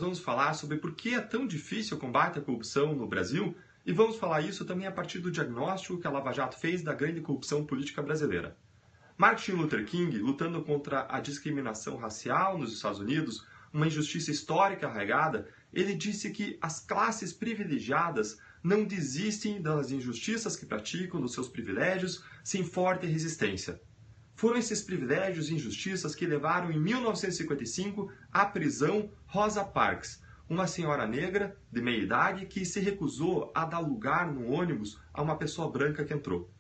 Vamos falar sobre por que é tão difícil o combate à corrupção no Brasil e vamos falar isso também a partir do diagnóstico que a Lava Jato fez da grande corrupção política brasileira. Martin Luther King, lutando contra a discriminação racial nos Estados Unidos, uma injustiça histórica arraigada, ele disse que as classes privilegiadas não desistem das injustiças que praticam, dos seus privilégios, sem forte resistência. Foram esses privilégios e injustiças que levaram em 1955 à prisão Rosa Parks, uma senhora negra de meia idade que se recusou a dar lugar no ônibus a uma pessoa branca que entrou.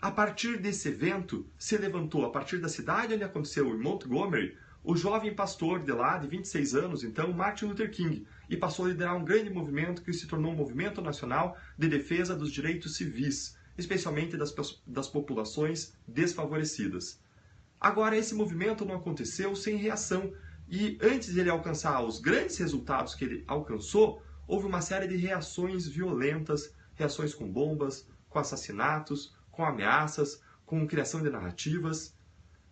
A partir desse evento, se levantou, a partir da cidade onde aconteceu, em Montgomery, o jovem pastor de lá, de 26 anos, então, Martin Luther King, e passou a liderar um grande movimento que se tornou um movimento nacional de defesa dos direitos civis, especialmente das populações desfavorecidas. Agora, esse movimento não aconteceu sem reação, e antes de ele alcançar os grandes resultados que ele alcançou, houve uma série de reações violentas, reações com bombas, com assassinatos, com ameaças, com criação de narrativas.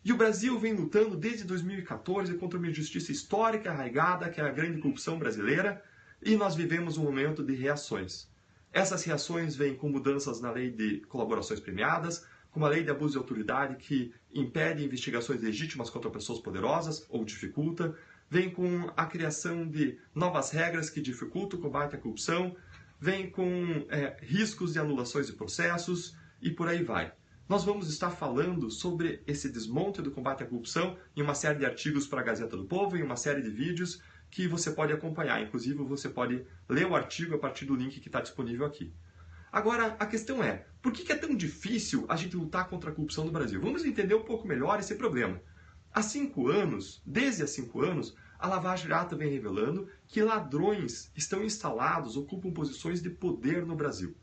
E o Brasil vem lutando desde 2014 contra uma injustiça histórica arraigada, que é a grande corrupção brasileira, e nós vivemos um momento de reações. Essas reações vêm com mudanças na lei de colaborações premiadas, com uma lei de abuso de autoridade que impede investigações legítimas contra pessoas poderosas ou dificulta, vem com a criação de novas regras que dificultam o combate à corrupção, vem com riscos de anulações de processos e por aí vai. Nós vamos estar falando sobre esse desmonte do combate à corrupção em uma série de artigos para a Gazeta do Povo, em uma série de vídeos que você pode acompanhar. Inclusive, você pode ler o artigo a partir do link que está disponível aqui. Agora, a questão é, por que é tão difícil a gente lutar contra a corrupção no Brasil? Vamos entender um pouco melhor esse problema. Desde há 5 anos, a Lava Jato vem revelando que ladrões estão instalados, ocupam posições de poder no Brasil.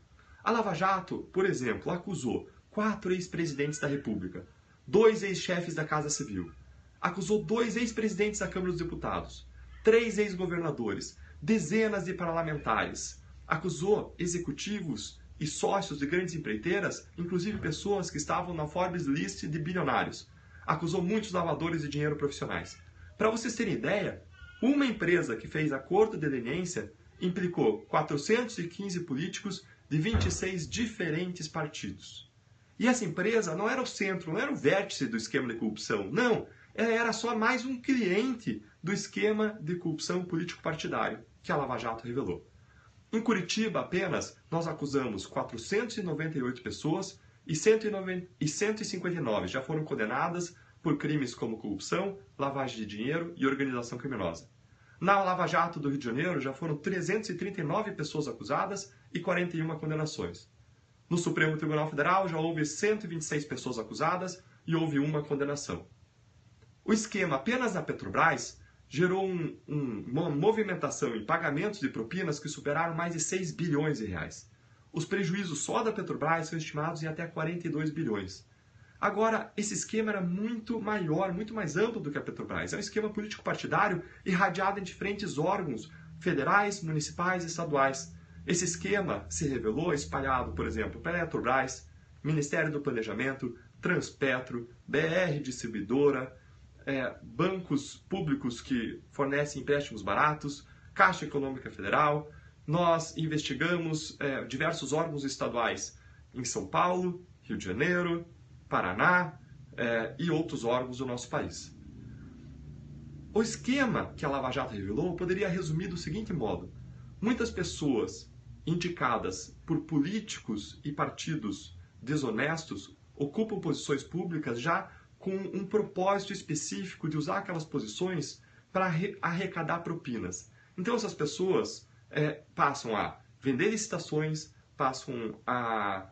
A Lava Jato, por exemplo, acusou 4 ex-presidentes da República, 2 ex-chefes da Casa Civil, acusou 2 ex-presidentes da Câmara dos Deputados, 3 ex-governadores, dezenas de parlamentares, acusou executivos e sócios de grandes empreiteiras, inclusive pessoas que estavam na Forbes List de bilionários. Acusou muitos lavadores de dinheiro profissionais. Para vocês terem ideia, uma empresa que fez acordo de leniência implicou 415 políticos de 26 diferentes partidos. E essa empresa não era o centro, não era o vértice do esquema de corrupção, não. Ela era só mais um cliente do esquema de corrupção político-partidário que a Lava Jato revelou. Em Curitiba, apenas, nós acusamos 498 pessoas e 159 já foram condenadas por crimes como corrupção, lavagem de dinheiro e organização criminosa. Na Lava Jato do Rio de Janeiro, já foram 339 pessoas acusadas e 41 condenações. No Supremo Tribunal Federal, já houve 126 pessoas acusadas e houve uma condenação. O esquema apenas na Petrobras gerou uma movimentação em pagamentos de propinas que superaram mais de 6 bilhões de reais. Os prejuízos só da Petrobras são estimados em até 42 bilhões. Agora, esse esquema era muito maior, muito mais amplo do que a Petrobras. É um esquema político-partidário irradiado em diferentes órgãos federais, municipais e estaduais. Esse esquema se revelou espalhado, por exemplo, pela Petrobras, Ministério do Planejamento, Transpetro, BR Distribuidora, bancos públicos que fornecem empréstimos baratos, Caixa Econômica Federal. Nós investigamos diversos órgãos estaduais em São Paulo, Rio de Janeiro, Paraná e outros órgãos do nosso país. O esquema que a Lava Jato revelou poderia resumir do seguinte modo: muitas pessoas indicadas por políticos e partidos desonestos ocupam posições públicas já com um propósito específico de usar aquelas posições para arrecadar propinas. Então essas pessoas passam a vender licitações, passam a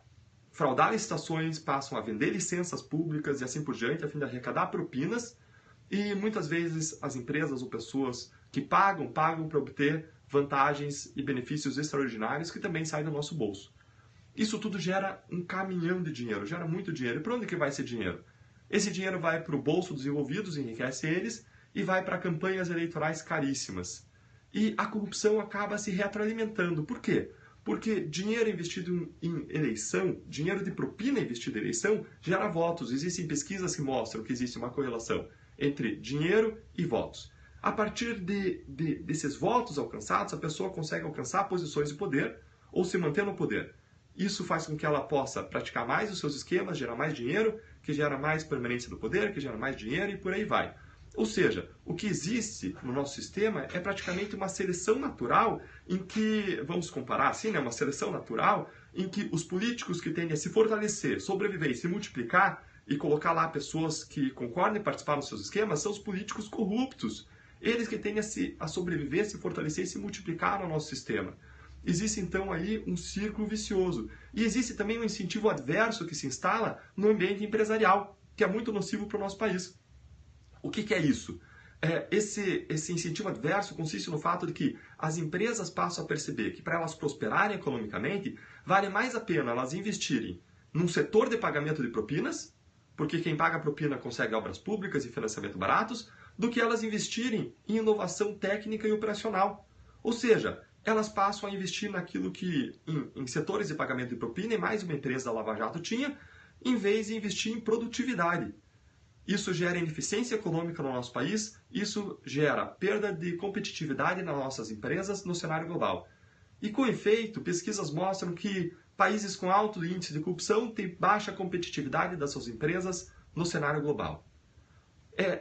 fraudar licitações, passam a vender licenças públicas e assim por diante, a fim de arrecadar propinas, e muitas vezes as empresas ou pessoas que pagam para obter vantagens e benefícios extraordinários que também saem do nosso bolso. Isso tudo gera um caminhão de dinheiro, gera muito dinheiro. E para onde que vai esse dinheiro? Esse dinheiro vai para o bolso dos envolvidos, enriquece eles, e vai para campanhas eleitorais caríssimas. E a corrupção acaba se retroalimentando. Por quê? Porque dinheiro investido em eleição, dinheiro de propina investido em eleição, gera votos. Existem pesquisas que mostram que existe uma correlação entre dinheiro e votos. A partir desses votos alcançados, a pessoa consegue alcançar posições de poder ou se manter no poder. Isso faz com que ela possa praticar mais os seus esquemas, gerar mais dinheiro, que gera mais permanência do poder, que gera mais dinheiro e por aí vai. Ou seja, o que existe no nosso sistema é praticamente uma seleção natural em que, vamos comparar assim, né, uma seleção natural em que os políticos que tendem a se fortalecer, sobreviver e se multiplicar e colocar lá pessoas que concordam em participar dos seus esquemas são os políticos corruptos. Eles que tendem a sobreviver, se fortalecer e se multiplicar no nosso sistema. Existe então aí um círculo vicioso. E existe também um incentivo adverso que se instala no ambiente empresarial, que é muito nocivo para o nosso país. O que é isso? Esse incentivo adverso consiste no fato de que as empresas passam a perceber que para elas prosperarem economicamente, vale mais a pena elas investirem num setor de pagamento de propinas, porque quem paga propina consegue obras públicas e financiamento baratos, do que elas investirem em inovação técnica e operacional. Ou seja, elas passam a investir naquilo que, em setores de pagamento de propina, e mais uma empresa da Lava Jato tinha, em vez de investir em produtividade. Isso gera ineficiência econômica no nosso país, isso gera perda de competitividade nas nossas empresas no cenário global. E com efeito, pesquisas mostram que países com alto índice de corrupção têm baixa competitividade das suas empresas no cenário global.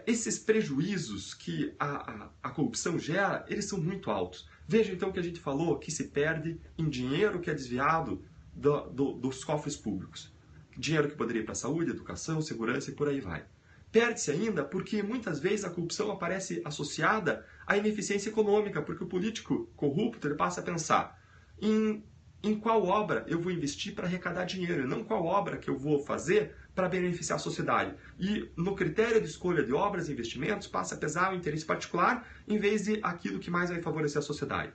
Esses prejuízos que a corrupção gera, eles são muito altos. Veja então que a gente falou que se perde em dinheiro que é desviado dos cofres públicos. Dinheiro que poderia ir para a saúde, educação, segurança e por aí vai. Perde-se ainda porque muitas vezes a corrupção aparece associada à ineficiência econômica, porque o político corrupto ele passa a pensar em qual obra eu vou investir para arrecadar dinheiro, e não qual obra que eu vou fazer para beneficiar a sociedade. E no critério de escolha de obras e investimentos passa a pesar o interesse particular em vez de aquilo que mais vai favorecer a sociedade.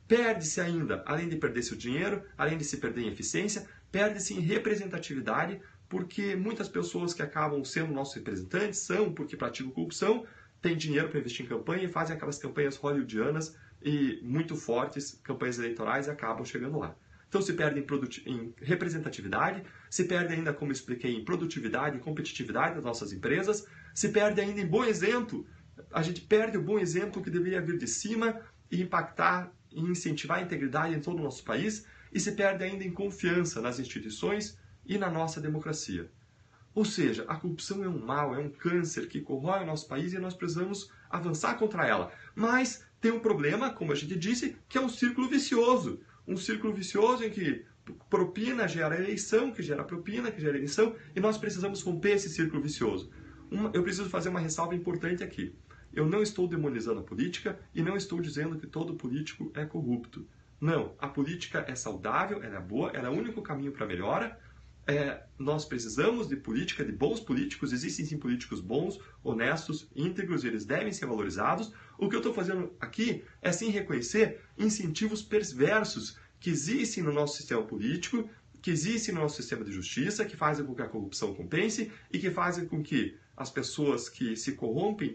Perde-se ainda, além de perder seu dinheiro, além de se perder em eficiência, perde-se em representatividade, porque muitas pessoas que acabam sendo nossos representantes são porque praticam corrupção, têm dinheiro para investir em campanha e fazem aquelas campanhas hollywoodianas e muito fortes, campanhas eleitorais, e acabam chegando lá. Então se perde em representatividade, se perde ainda, como expliquei, em produtividade e competitividade das nossas empresas, se perde ainda em bom exemplo. A gente perde o bom exemplo que deveria vir de cima e impactar e incentivar a integridade em todo o nosso país, e se perde ainda em confiança nas instituições e na nossa democracia. Ou seja, a corrupção é um mal, é um câncer que corrói o nosso país e nós precisamos avançar contra ela. Mas tem um problema, como a gente disse, que é um círculo vicioso. Um círculo vicioso em que propina gera eleição, que gera propina, que gera eleição, e nós precisamos romper esse círculo vicioso. Eu preciso fazer uma ressalva importante aqui. Eu não estou demonizando a política e não estou dizendo que todo político é corrupto. Não, a política é saudável, ela é boa, ela é o único caminho para a melhora. Nós precisamos de política, de bons políticos, existem sim políticos bons, honestos, íntegros, e eles devem ser valorizados. O que eu estou fazendo aqui é sim reconhecer incentivos perversos que existem no nosso sistema político, que existem no nosso sistema de justiça, que fazem com que a corrupção compense e que fazem com que as pessoas que se corrompem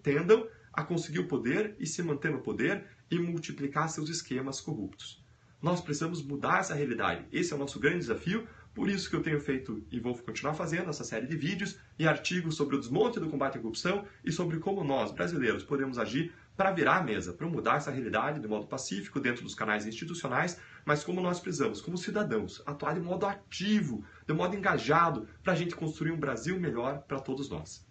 tendam a conseguir o poder e se manter no poder e multiplicar seus esquemas corruptos. Nós precisamos mudar essa realidade. Esse é o nosso grande desafio. Por isso que eu tenho feito e vou continuar fazendo essa série de vídeos e artigos sobre o desmonte do combate à corrupção e sobre como nós, brasileiros, podemos agir para virar a mesa, para mudar essa realidade de modo pacífico dentro dos canais institucionais, mas como nós precisamos, como cidadãos, atuar de modo ativo, de modo engajado, para a gente construir um Brasil melhor para todos nós.